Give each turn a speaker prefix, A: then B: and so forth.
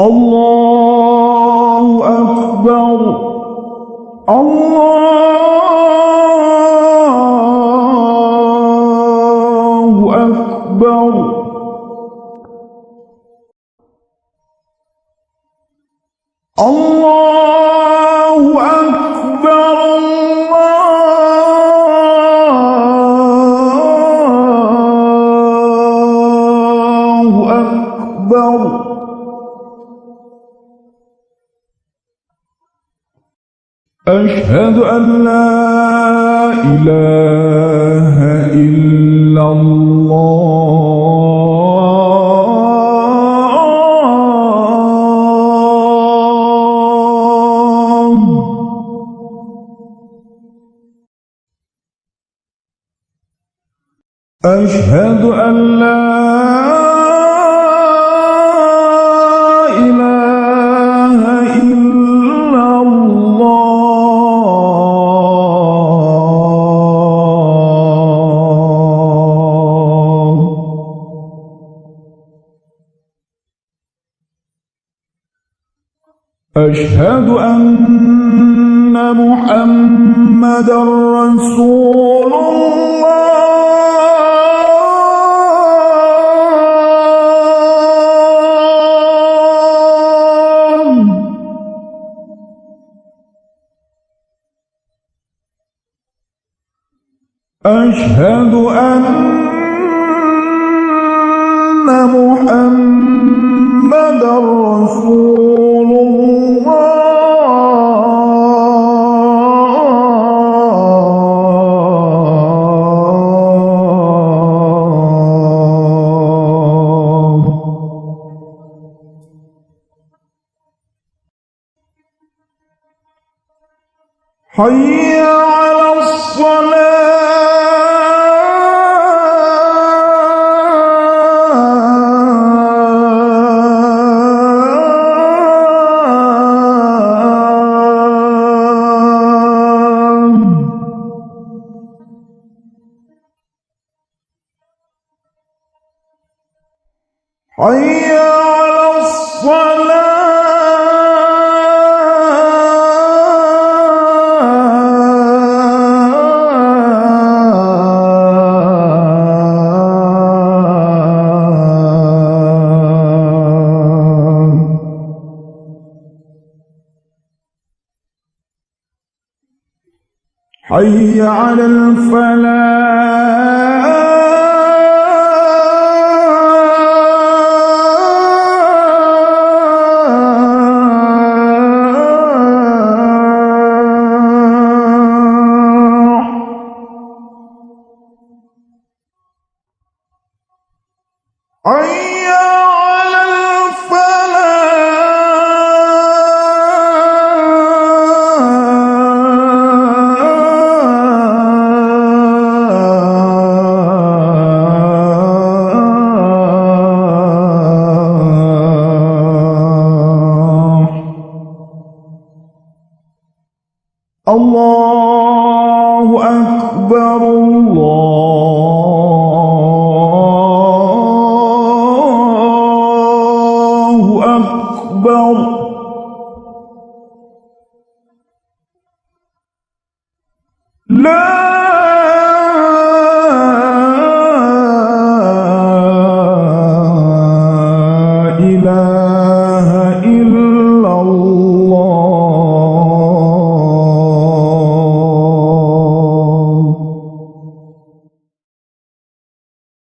A: الله أكبر. الله أكبر. الله أكبر. الله أكبر. أشهد أن لا إله إلا الله. أشهد أن لا إله إلا الله. أشهد أن محمدًا رسول الله. أشهد أن محمدًا رسول الله. حي على الصلاة. حي على الصلاة. حي على الفلاح. حي على الفلاح. الله أكبر. الله أكبر.